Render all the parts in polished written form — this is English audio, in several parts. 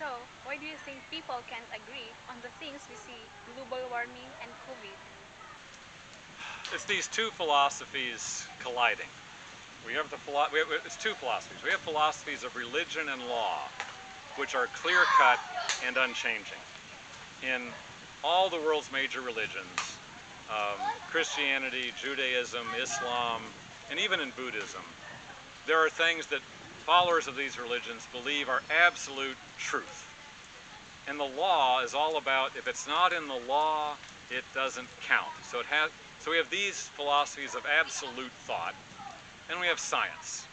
So, why do you think people can't agree on the things we see, global warming and COVID? It's these two philosophies colliding. It's two philosophies. We have philosophies of religion and law, which are clear-cut and unchanging. In all the world's major religions, Christianity, Judaism, Islam, and even in Buddhism, there are things that followers of these religions believe are absolute truth. And the law is all about, if it's not in the law, it doesn't count. So we have these philosophies of absolute thought, and we have science,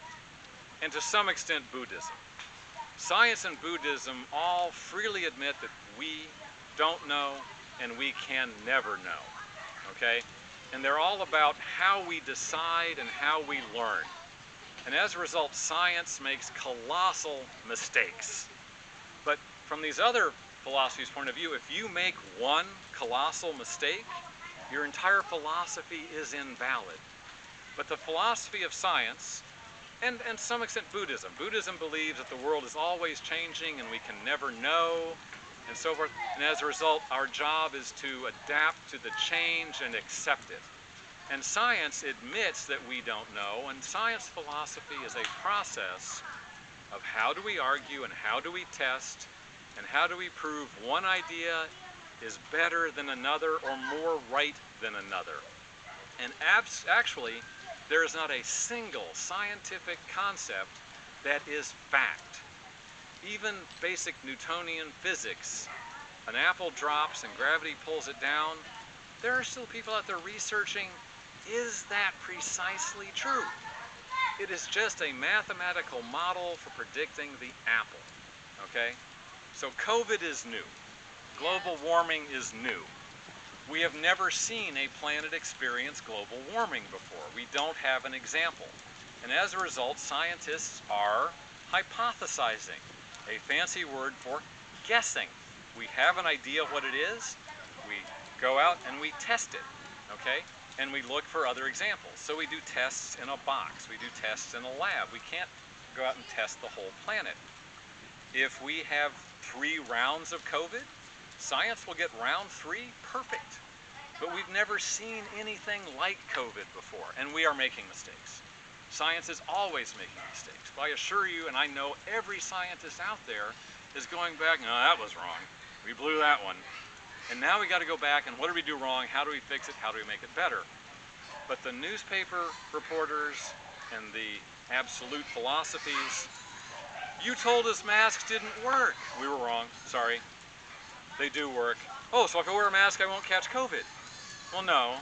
and to some extent Buddhism. Science and Buddhism all freely admit that we don't know and we can never know, okay? And they're all about how we decide and how we learn. And as a result, science makes colossal mistakes. But from these other philosophies' point of view, if you make one colossal mistake, your entire philosophy is invalid. But the philosophy of science, and to some extent Buddhism believes that the world is always changing and we can never know, and so forth. And as a result, our job is to adapt to the change and accept it. And science admits that we don't know, and science philosophy is a process of how do we argue and how do we test and how do we prove one idea is better than another or more right than another. And actually, there is not a single scientific concept that is fact. Even basic Newtonian physics, an apple drops and gravity pulls it down, there are still people out there researching, is that precisely true? It is just a mathematical model for predicting the apple, okay? So COVID is new. Global warming is new. We have never seen a planet experience global warming before. We don't have an example. And as a result, scientists are hypothesizing, a fancy word for guessing. We have an idea of what it is, we go out and we test it, okay? And we look for other examples. So we do tests in a box, we do tests in a lab. We can't go out and test the whole planet. If we have 3 rounds of COVID, science will get round 3 perfect. But we've never seen anything like COVID before, and we are making mistakes. Science is always making mistakes. But I assure you, and I know every scientist out there is going back, no, that was wrong. We blew that one. And now we got to go back and what did we do wrong? How do we fix it? How do we make it better? But the newspaper reporters and the absolute philosophies, you told us masks didn't work. We were wrong, sorry. They do work. Oh, so if I wear a mask, I won't catch COVID. Well, no.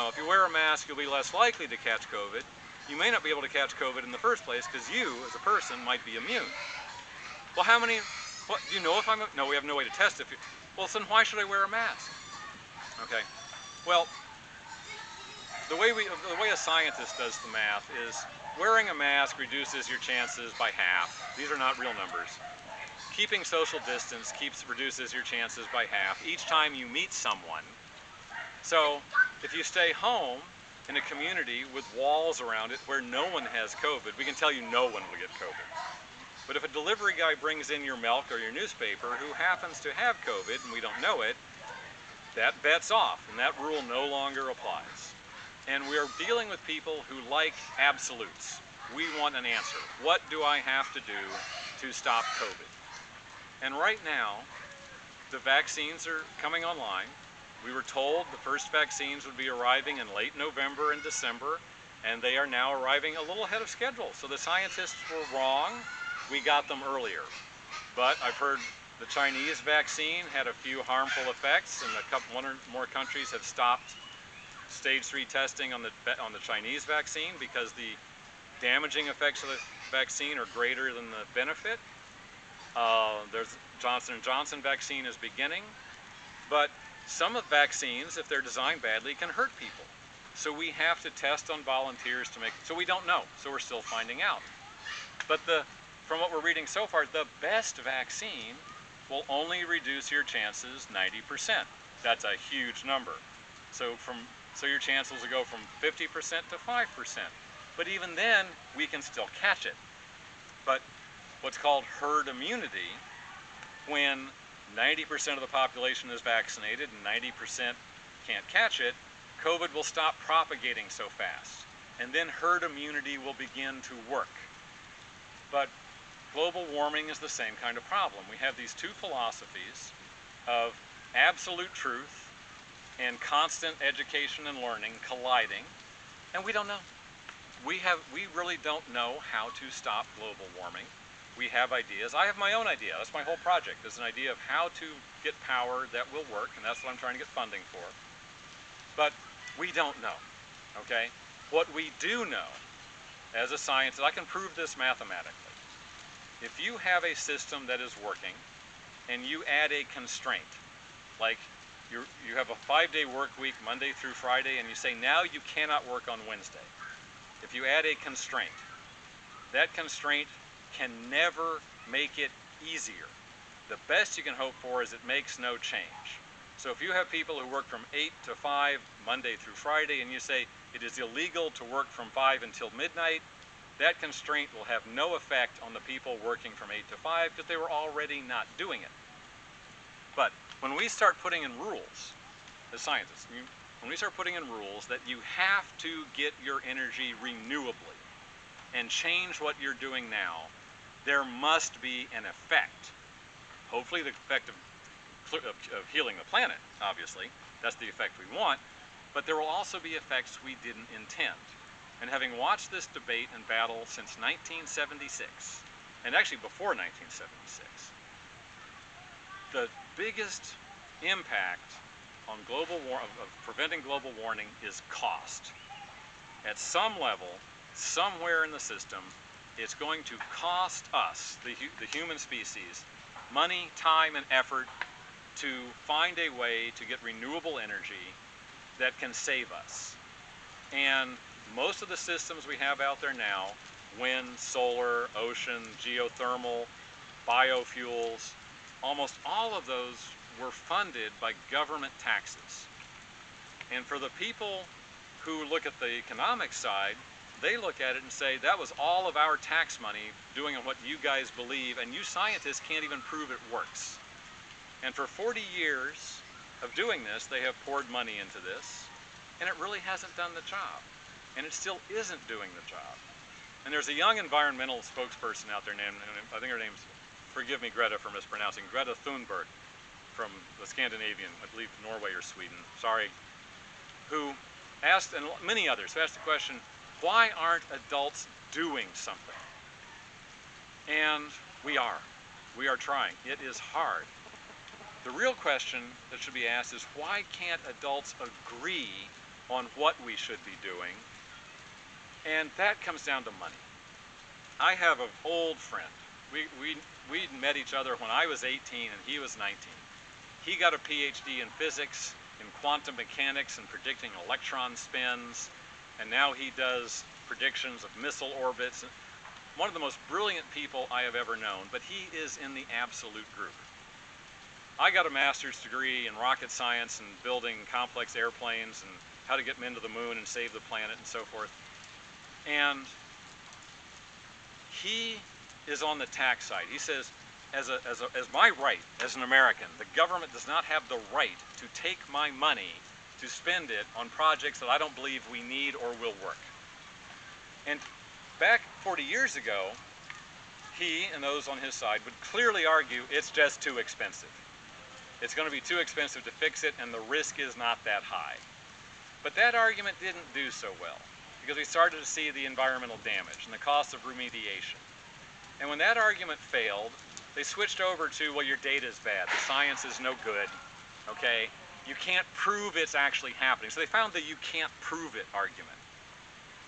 If you wear a mask, you'll be less likely to catch COVID. You may not be able to catch COVID in the first place because you, as a person, might be immune. Well, what, do you know if I'm, no, we have no way to test if you, well, then why should I wear a mask? Okay, well, the way a scientist does the math is wearing a mask reduces your chances by half. These are not real numbers. Keeping social distance reduces your chances by half each time you meet someone. So if you stay home in a community with walls around it where no one has COVID, we can tell you no one will get COVID. But if a delivery guy brings in your milk or your newspaper who happens to have COVID and we don't know it, that bet's off and that rule no longer applies. And we are dealing with people who like absolutes. We want an answer. What do I have to do to stop COVID? And right now, the vaccines are coming online. We were told the first vaccines would be arriving in late November and December, and they are now arriving a little ahead of schedule. So the scientists were wrong. We got them earlier. But I've heard the Chinese vaccine had a few harmful effects, and one or more countries have stopped stage 3 testing on the Chinese vaccine because the damaging effects of the vaccine are greater than the benefit. There's Johnson & Johnson vaccine is beginning, but some of vaccines, if they're designed badly, can hurt people. So we have to test on volunteers to so we don't know, so we're still finding out. But from what we're reading so far, the best vaccine will only reduce your chances 90%. That's a huge number. So your chances will go from 50% to 5%. But even then, we can still catch it. But what's called herd immunity when 90% of the population is vaccinated and 90% can't catch it, COVID will stop propagating so fast. And then herd immunity will begin to work. But global warming is the same kind of problem. We have these two philosophies of absolute truth and constant education and learning colliding, and we don't know. We really don't know how to stop global warming. We have ideas. I have my own idea. That's my whole project. There's an idea of how to get power that will work, and that's what I'm trying to get funding for. But we don't know, okay? What we do know as a scientist, I can prove this mathematically. If you have a system that is working and you add a constraint, like you have a 5-day work week, Monday through Friday, and you say now you cannot work on Wednesday. If you add a constraint, that constraint can never make it easier. The best you can hope for is it makes no change. So if you have people who work from 8 to 5, Monday through Friday, and you say it is illegal to work from 5 until midnight, that constraint will have no effect on the people working from 8 to 5 because they were already not doing it. But when we start putting in rules, as scientists, when we start putting in rules that you have to get your energy renewably and change what you're doing now, there must be an effect. Hopefully the effect of healing the planet, obviously. That's the effect we want. But there will also be effects we didn't intend. And having watched this debate and battle since 1976, and actually before 1976, the biggest impact on of preventing global warming is cost. At some level, somewhere in the system, it's going to cost us, the human species, money, time, and effort to find a way to get renewable energy that can save us. And most of the systems we have out there now, wind, solar, ocean, geothermal, biofuels, almost all of those were funded by government taxes. And for the people who look at the economic side, they look at it and say, that was all of our tax money doing what you guys believe, and you scientists can't even prove it works. And for 40 years of doing this, they have poured money into this, and it really hasn't done the job. And it still isn't doing the job. And there's a young environmental spokesperson out there named, I think her name's, forgive me Greta for mispronouncing, Greta Thunberg from the Scandinavian, I believe Norway or Sweden, sorry, who asked, and many others, who asked the question, why aren't adults doing something? And we are trying. It is hard. The real question that should be asked is, why can't adults agree on what we should be doing? And that comes down to money. I have an old friend. We met each other when I was 18 and he was 19. He got a PhD in physics, in quantum mechanics and predicting electron spins, and now he does predictions of missile orbits. One of the most brilliant people I have ever known, but he is in the absolute group. I got a master's degree in rocket science and building complex airplanes and how to get men to the moon and save the planet and so forth. And he is on the tax side. He says, as my right as an American, the government does not have the right to take my money to spend it on projects that I don't believe we need or will work. And back 40 years ago, he and those on his side would clearly argue it's just too expensive. It's going to be too expensive to fix it, and the risk is not that high. But that argument didn't do so well, because we started to see the environmental damage and the cost of remediation. And when that argument failed, they switched over to, well, your data is bad, the science is no good, okay? You can't prove it's actually happening. So they found the you can't prove it argument.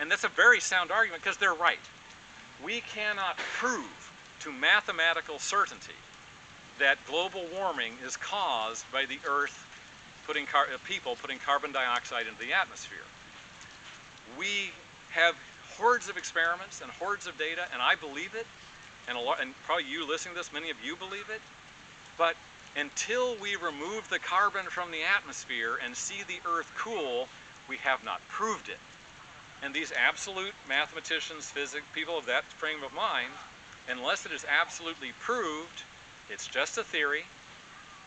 And that's a very sound argument because they're right. We cannot prove to mathematical certainty that global warming is caused by the Earth people putting carbon dioxide into the atmosphere. We have hordes of experiments and hordes of data, and I believe it, and probably you listening to this, many of you believe it, but until we remove the carbon from the atmosphere and see the Earth cool, we have not proved it. And these absolute mathematicians, physics, people of that frame of mind, unless it is absolutely proved, It's just a theory,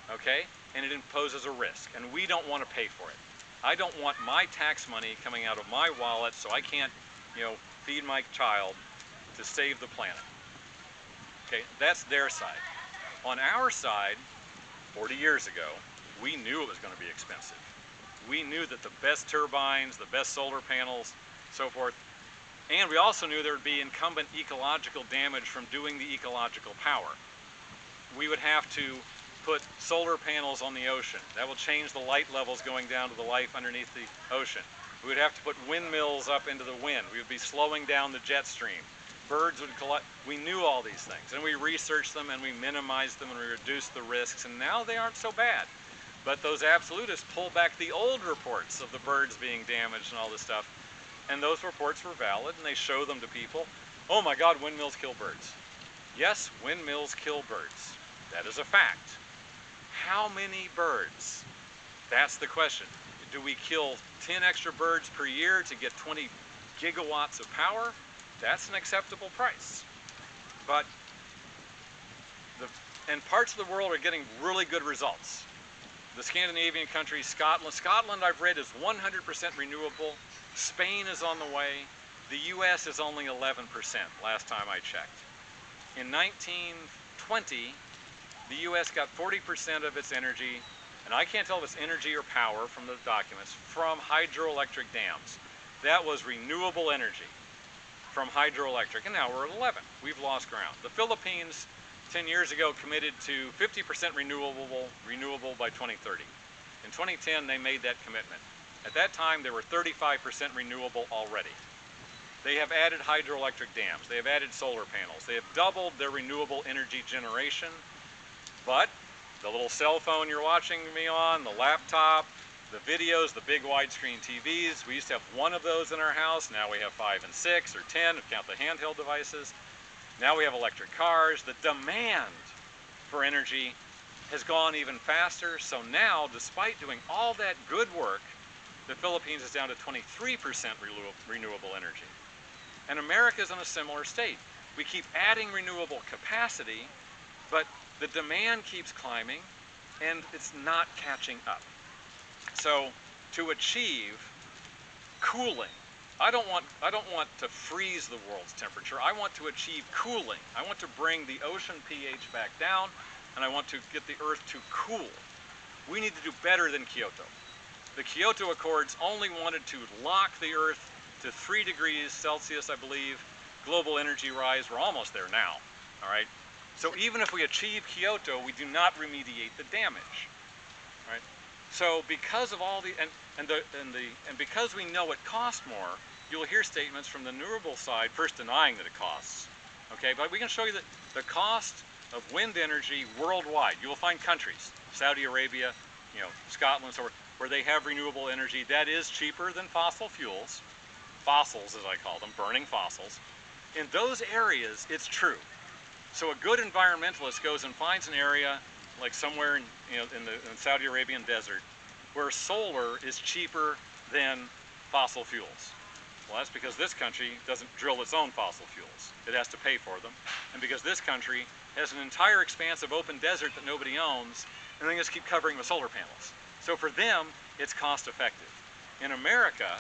okay? And it imposes a risk, and we don't want to pay for it. I don't want my tax money coming out of my wallet so I can't, feed my child to save the planet. Okay, that's their side. On our side, 40 years ago, we knew it was going to be expensive. We knew that the best turbines, the best solar panels, so forth, and we also knew there would be incumbent ecological damage from doing the ecological power. We would have to put solar panels on the ocean. That will change the light levels going down to the life underneath the ocean. We would have to put windmills up into the wind. We would be slowing down the jet stream. Birds would collide. We knew all these things, and we researched them, and we minimized them, and we reduced the risks, and now they aren't so bad. But those absolutists pull back the old reports of the birds being damaged and all this stuff, and those reports were valid, and they show them to people. Oh my God, windmills kill birds. Yes, windmills kill birds. That is a fact. How many birds? That's the question. Do we kill 10 extra birds per year to get 20 gigawatts of power? That's an acceptable price. But and parts of the world are getting really good results. The Scandinavian countries, Scotland I've read is 100% renewable. Spain is on the way. The US is only 11% last time I checked. In 1920, the US got 40% of its energy, and I can't tell if it's energy or power from the documents, from hydroelectric dams. That was renewable energy from hydroelectric, and now we're at 11. We've lost ground. The Philippines, 10 years ago, committed to 50% renewable by 2030. In 2010, they made that commitment. At that time, they were 35% renewable already. They have added hydroelectric dams. They have added solar panels. They have doubled their renewable energy generation. But the little cell phone you're watching me on, the laptop, the videos, the big widescreen TVs, we used to have one of those in our house. Now we have 5 and 6 or 10, if you count the handheld devices. Now we have electric cars. The demand for energy has gone even faster. So now, despite doing all that good work, the Philippines is down to 23% renewable energy. And America is in a similar state. We keep adding renewable capacity, but the demand keeps climbing and it's not catching up. So to achieve cooling, I don't want to freeze the world's temperature. I want to achieve cooling. I want to bring the ocean pH back down, and I want to get the Earth to cool. We need to do better than Kyoto. The Kyoto Accords only wanted to lock the Earth to 3 degrees Celsius, I believe, global energy rise. We're almost there now, all right? So even if we achieve Kyoto, we do not remediate the damage, right? So because of all and because we know it costs more, you'll hear statements from the renewable side first denying that it costs, okay? But we can show you that the cost of wind energy worldwide, you will find countries, Saudi Arabia, Scotland, so where they have renewable energy that is cheaper than fossil fuels, fossils as I call them, burning fossils. In those areas, it's true. So a good environmentalist goes and finds an area like somewhere in the Saudi Arabian desert where solar is cheaper than fossil fuels. Well, that's because this country doesn't drill its own fossil fuels. It has to pay for them. And because this country has an entire expanse of open desert that nobody owns, and they just keep covering with solar panels. So for them, it's cost effective. In America,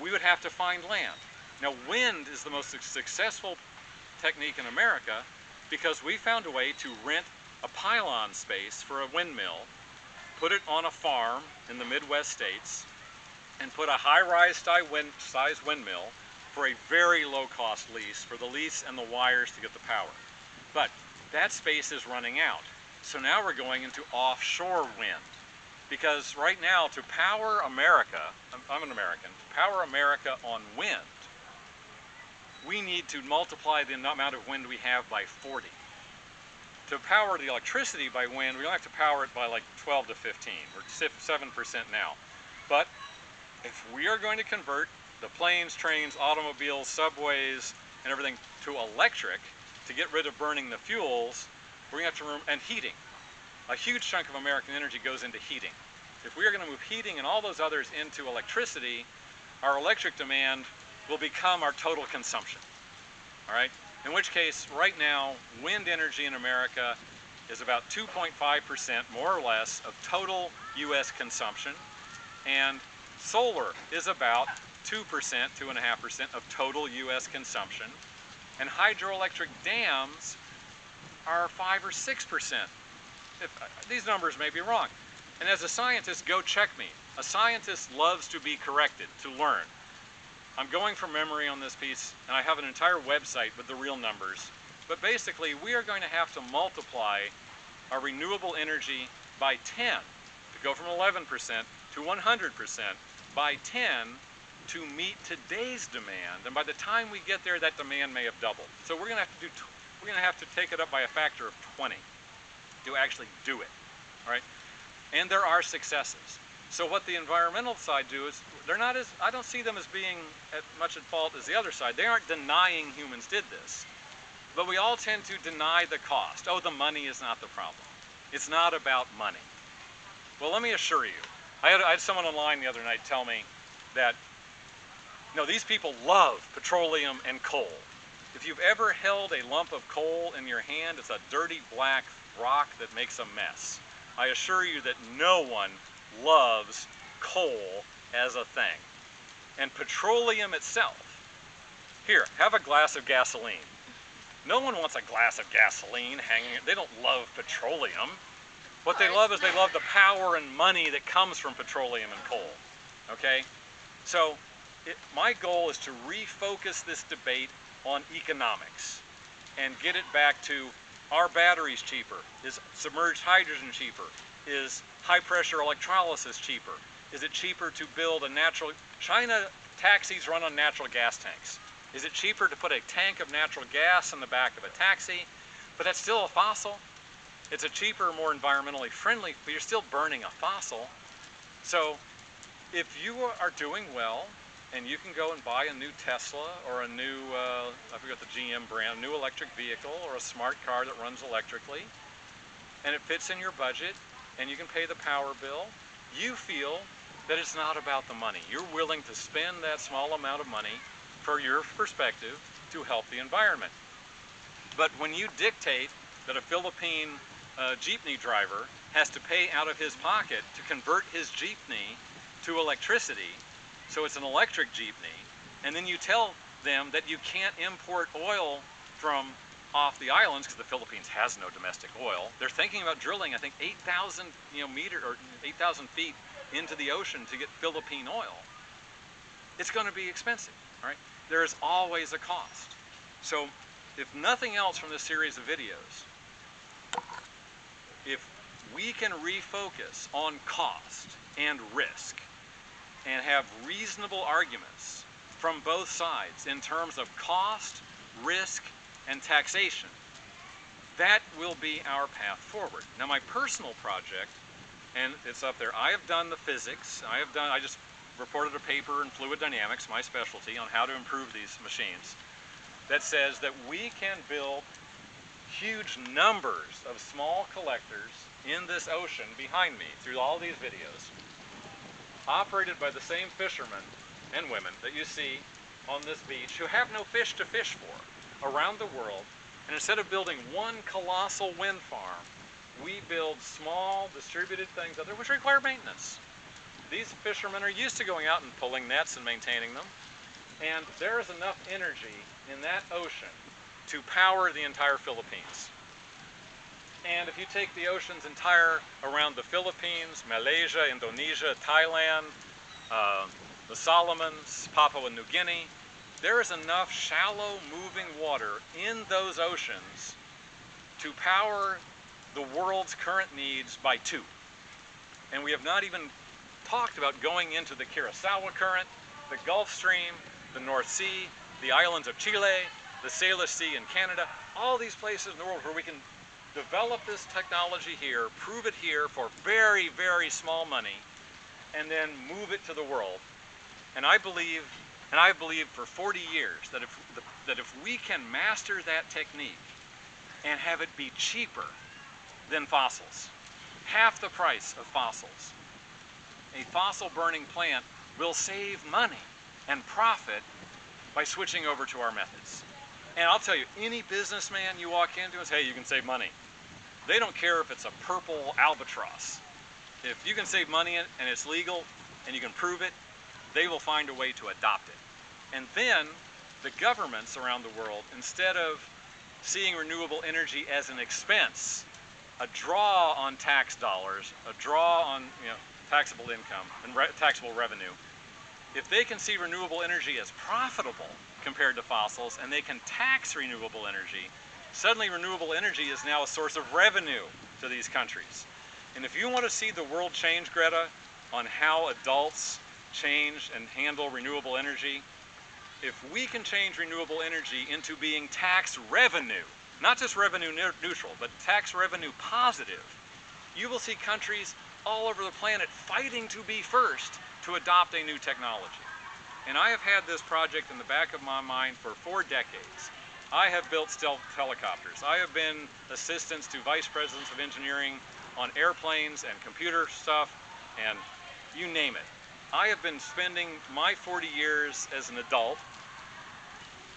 we would have to find land. Now, wind is the most successful technique in America because we found a way to rent a pylon space for a windmill, put it on a farm in the Midwest states, and put a high-rise size windmill for a very low-cost lease for the lease and the wires to get the power. But that space is running out. So now we're going into offshore wind. Because right now, to power America, I'm an American, to power America on wind, we need to multiply the amount of wind we have by 40. To power the electricity by wind, we only have to power it by like 12 to 15. We're 7% now. But if we are going to convert the planes, trains, automobiles, subways, and everything to electric to get rid of burning the fuels, we're going to have to, and heating. A huge chunk of American energy goes into heating. If we are going to move heating and all those others into electricity, our electric demand will become our total consumption. All right? In which case, right now, wind energy in America is about 2.5%, more or less, of total U.S. consumption, and solar is about 2%, 2.5% of total U.S. consumption, and hydroelectric dams are 5 or 6%. These numbers may be wrong. And as a scientist, go check me. A scientist loves to be corrected, to learn. I'm going from memory on this piece, and I have an entire website with the real numbers. But basically, we are going to have to multiply our renewable energy by 10 to go from 11% to 100% by 10 to meet today's demand. And by the time we get there, that demand may have doubled. So we're going to have to take it up by a factor of 20 to actually do it. All right? And there are successes. So what the environmental side do is, I don't see them as being much at fault as the other side. They aren't denying humans did this. But we all tend to deny the cost. Oh, the money is not the problem. It's not about money. Well, let me assure you, I had someone online the other night tell me that, no, these people love petroleum and coal. If you've ever held a lump of coal in your hand, it's a dirty black rock that makes a mess. I assure you that no one loves coal as a thing. And petroleum itself, here, have a glass of gasoline. No one wants a glass of gasoline hanging, they don't love petroleum. What they love is they love the power and money that comes from petroleum and coal, okay? So my goal is to refocus this debate on economics and get it back to, are batteries cheaper? Is submerged hydrogen cheaper? Is high pressure electrolysis cheaper? Is it cheaper to build a China taxis run on natural gas tanks. Is it cheaper to put a tank of natural gas in the back of a taxi? But that's still a fossil. It's a cheaper, more environmentally friendly, but you're still burning a fossil. So if you are doing well, and you can go and buy a new Tesla or a new, I forget the GM brand, a new electric vehicle or a smart car that runs electrically, and it fits in your budget, and you can pay the power bill, you feel that it's not about the money. You're willing to spend that small amount of money for your perspective to help the environment. But when you dictate that a Philippine jeepney driver has to pay out of his pocket to convert his jeepney to electricity, so it's an electric jeepney, and then you tell them that you can't import oil from off the islands because the Philippines has no domestic oil. They're thinking about drilling, I think, 8,000 meter or 8,000 feet into the ocean to get Philippine oil. It's going to be expensive, right? There is always a cost. So if nothing else from this series of videos, if we can refocus on cost and risk and have reasonable arguments from both sides in terms of cost, risk, and taxation, that will be our path forward. Now, my personal project, and it's up there, I have done the physics, I just reported a paper in fluid dynamics, my specialty, on how to improve these machines, that says that we can build huge numbers of small collectors in this ocean behind me through all these videos, operated by the same fishermen and women that you see on this beach who have no fish to fish for around the world. And instead of building one colossal wind farm, we build small distributed things out there which require maintenance. These fishermen are used to going out and pulling nets and maintaining them, and there is enough energy in that ocean to power the entire Philippines. And if you take the oceans entire around the Philippines, Malaysia, Indonesia, Thailand, the Solomons, Papua New Guinea, there is enough shallow moving water in those oceans to power the world's current needs by 2. And we have not even talked about going into the Kurosawa Current, the Gulf Stream, the North Sea, the islands of Chile, the Salish Sea in Canada, all these places in the world where we can develop this technology here, prove it here for very, very small money, and then move it to the world. And I believe for 40 years that if we can master that technique and have it be cheaper than fossils, half the price of fossils, a fossil burning plant will save money and profit by switching over to our methods. And I'll tell you, any businessman you walk into and say, hey, you can save money. They don't care if it's a purple albatross. If you can save money and it's legal and you can prove it, they will find a way to adopt it. And then the governments around the world, instead of seeing renewable energy as an expense, a draw on tax dollars, a draw on taxable income and taxable revenue, if they can see renewable energy as profitable compared to fossils and they can tax renewable energy, suddenly renewable energy is now a source of revenue to these countries. And if you want to see the world change, Greta, on how adults change and handle renewable energy, if we can change renewable energy into being tax revenue, not just revenue neutral, but tax revenue positive, you will see countries all over the planet fighting to be first to adopt a new technology. And I have had this project in the back of my mind for 4 decades. I have built stealth helicopters. I have been assistants to vice presidents of engineering on airplanes and computer stuff, and you name it. I have been spending my 40 years as an adult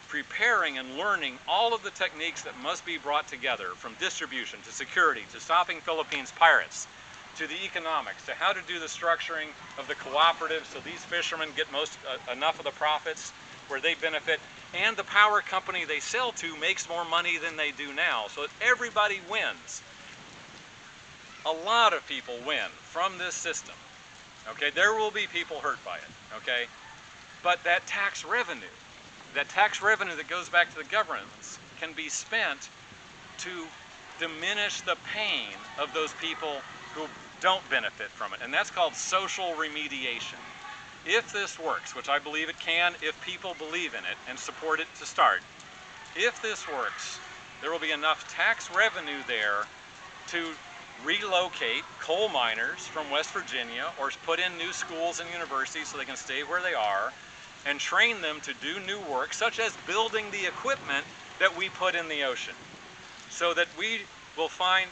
preparing and learning all of the techniques that must be brought together, from distribution to security to stopping Philippines pirates, to the economics, to how to do the structuring of the cooperatives so these fishermen get enough of the profits where they benefit, and the power company they sell to makes more money than they do now, so that everybody wins. A lot of people win from this system. Okay, there will be people hurt by it, okay? But that tax revenue that goes back to the governments can be spent to diminish the pain of those people who don't benefit from it. And that's called social remediation. If this works, which I believe it can, if people believe in it and support it to start, if this works, there will be enough tax revenue there to relocate coal miners from West Virginia or put in new schools and universities so they can stay where they are and train them to do new work, such as building the equipment that we put in the ocean. So that we will find,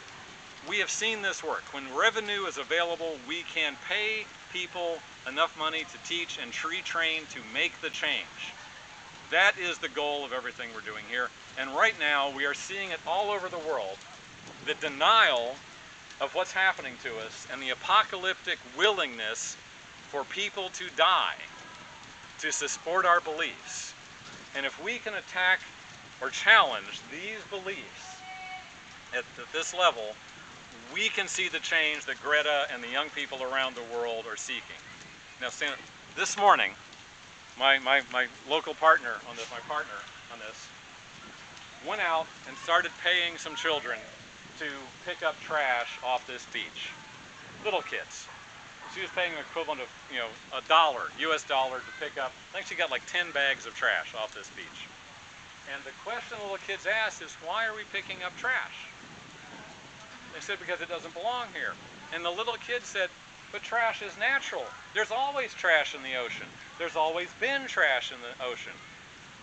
we have seen this work. When revenue is available, we can pay people enough money to teach and retrain to make the change. That is the goal of everything we're doing here. And right now, we are seeing it all over the world. The denial of what's happening to us and the apocalyptic willingness for people to die to support our beliefs. And if we can attack or challenge these beliefs at this level, we can see the change that Greta and the young people around the world are seeking. Now, this morning, my local partner on this, went out and started paying some children to pick up trash off this beach. Little kids. She was paying the equivalent of, $1, US dollar to pick up. I think she got like 10 bags of trash off this beach. And the question the little kids asked is, why are we picking up trash? They said, because it doesn't belong here. And the little kid said, but trash is natural. There's always trash in the ocean. There's always been trash in the ocean.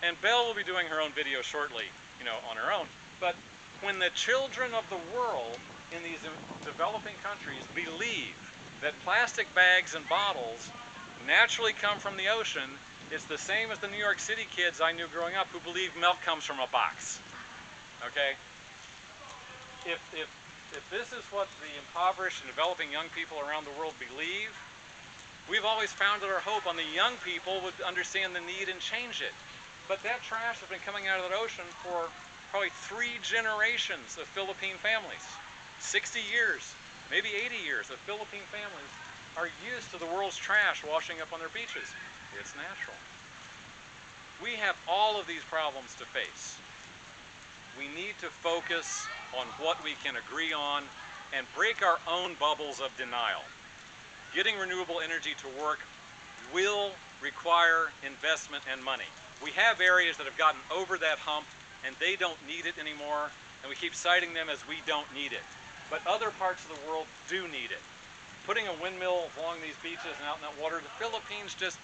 And Belle will be doing her own video shortly, on her own. But when the children of the world in these developing countries believe that plastic bags and bottles naturally come from the ocean, it's the same as the New York City kids I knew growing up who believed milk comes from a box. Okay? If this is what the impoverished and developing young people around the world believe, we've always founded our hope on the young people would understand the need and change it. But that trash has been coming out of the ocean for probably 3 generations of Philippine families. 60 years, maybe 80 years of Philippine families are used to the world's trash washing up on their beaches. It's natural. We have all of these problems to face. We need to focus on what we can agree on and break our own bubbles of denial. Getting renewable energy to work will require investment and money. We have areas that have gotten over that hump and they don't need it anymore, and we keep citing them as we don't need it. But other parts of the world do need it. Putting a windmill along these beaches and out in that water, the Philippines just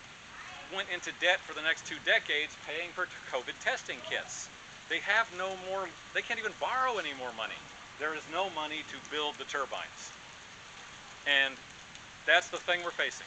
went into debt for the next 2 decades paying for COVID testing kits. They have no more, they can't even borrow any more money. There is no money to build the turbines. And that's the thing we're facing.